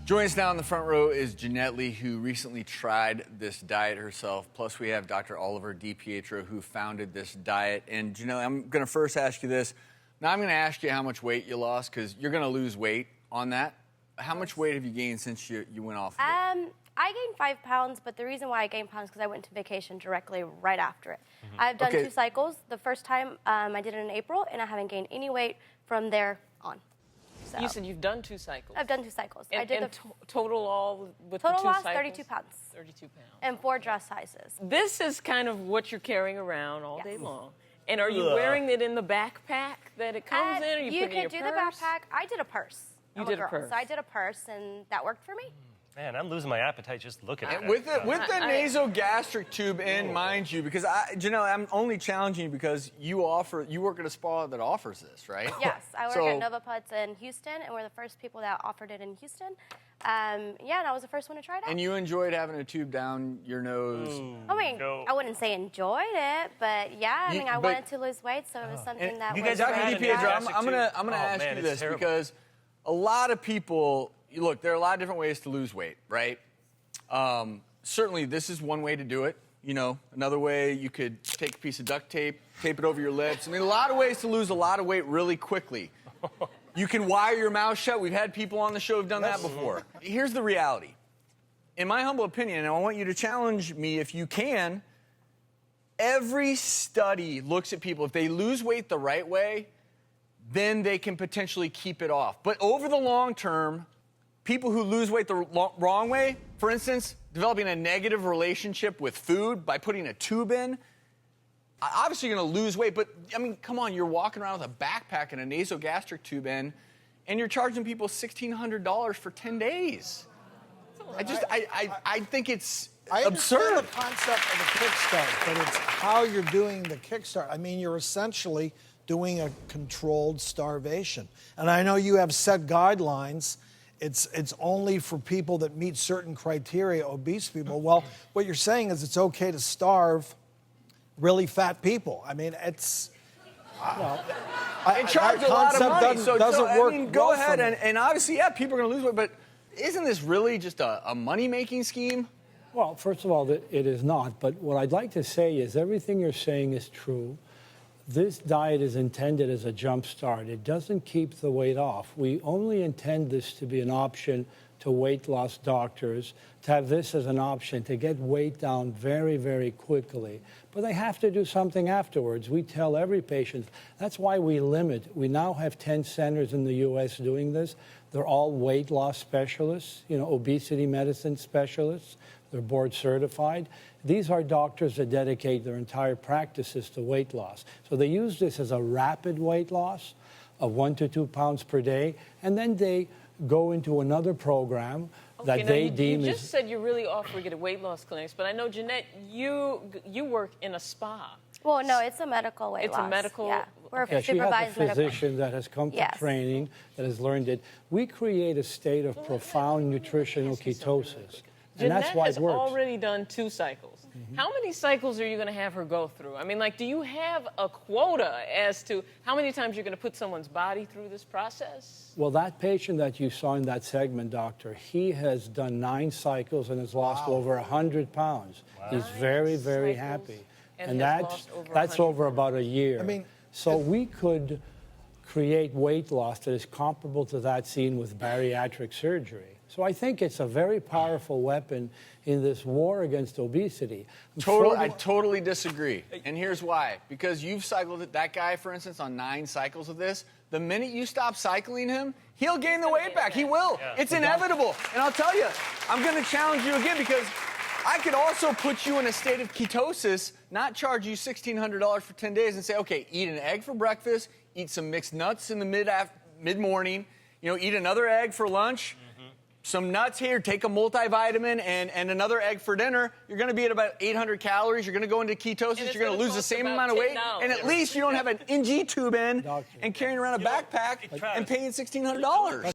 Joining us now in the front row is Jeanette Lee, who recently tried this diet herself. Plus, we have Dr. Oliver D. Pietro, who founded this diet. And Jeanette, I'm going to first ask you this. Now, I'm going to ask you how much weight you lost, because you're going to lose weight on that. How much weight have you gained since you went off of it? I gained 5 pounds, but the reason why I gained pounds is because I went to vacation directly right after it. I've done 2 cycles. The first time I did it in April, and I haven't gained any weight from there on. So. You said you've done 2 cycles. I've done 2 cycles. And, I did and total all with total the 2 loss, cycles? 32 pounds. 32 pounds. And 4 dress sizes. This is kind of what you're carrying around all day long. And are you wearing it in the backpack that it comes in? Or you put it in your could do purse? the backpack. I did a purse. You I'm did a girl, a purse. So I did a purse, and that worked for me. Man, I'm losing my appetite just looking at it. With the nasogastric tube in, mind you, because Janelle, I'm only challenging you because you work at a spa that offers this, right? Yes, I work at Novaputs in Houston, and we're the first people that offered it in Houston. And I was the first one to try it out. And you enjoyed having a tube down your nose? I mean, I wouldn't say enjoyed it, but yeah, I mean, I wanted to lose weight, so it was something that you was guys Dr. Pietro, I'm gonna ask you this because a lot of people, look, there are a lot of different ways to lose weight, right? Certainly, this is one way to do it. You know, another way, you could take a piece of duct tape, tape it over your lips. I mean, a lot of ways to lose a lot of weight really quickly. You can wire your mouth shut. We've had people on the show who've done that before. Here's the reality. In my humble opinion, and I want you to challenge me if you can, every study looks at people. If they lose weight the right way, then they can potentially keep it off. But over the long term, people who lose weight the wrong way, for instance, developing a negative relationship with food by putting a tube in, obviously you're going to lose weight, but, I mean, come on, you're walking around with a backpack and a nasogastric tube in, and you're charging people $1,600 for 10 days. I think it's I absurd. understand the concept of a kickstart, but it's how you're doing the kickstart. I mean, you're essentially doing a controlled starvation. And I know you have set guidelines. It's only for people that meet certain criteria, obese people. Well, what you're saying is it's okay to starve really fat people. I mean, it's... It charges a lot of money, doesn't work. I mean, go ahead, and obviously, yeah, people are going to lose weight, but isn't this really just a money-making scheme? Well, first of all, it is not. But what I'd like to say is everything you're saying is true. This diet is intended as a jump start. It doesn't keep the weight off. We only intend this to be an option to weight loss doctors, to have this as an option to get weight down very, very quickly. But they have to do something afterwards. We tell every patient. That's why we limit. We now have 10 centers in the U.S. doing this. They're all weight loss specialists, obesity medicine specialists. They're board certified. These are doctors that dedicate their entire practices to weight loss. So they use this as a rapid weight loss of 1 to 2 pounds per day, and then they go into another program that they deem You just said you're really offering it at weight loss clinics, but I know, Jeanette, you work in a spa. Well, no, it's a medical weight loss. It's a medical... Yeah, we're Yeah, she has a physician that has come to training, that has learned it. We create a state of profound nutritional ketosis. And that's why it works. Jeanette has already done 2 cycles. How many cycles are you going to have her go through? I mean, do you have a quota as to how many times you're going to put someone's body through this process? Well, that patient that you saw in that segment, doctor, he has done 9 cycles and has lost over 100 pounds. Wow. He's very, very happy. And that's over about a year. I mean, so we could create weight loss that is comparable to that seen with bariatric surgery. So I think it's a very powerful weapon in this war against obesity. I totally disagree. And here's why. Because you've cycled it, that guy, for instance, on 9 cycles of this, the minute you stop cycling him, he'll gain the weight back. He will. Yeah. It's inevitable. And I'll tell you, I'm going to challenge you again because I could also put you in a state of ketosis, not charge you $1,600 for 10 days and say, okay, eat an egg for breakfast, eat some mixed nuts in the mid-morning, eat another egg for lunch, some nuts here, take a multivitamin and another egg for dinner. You're going to be at about 800 calories. You're going to go into ketosis. You're going to lose the same amount of weight. And at least you don't have an NG tube in and carrying around a backpack and paying $1,600.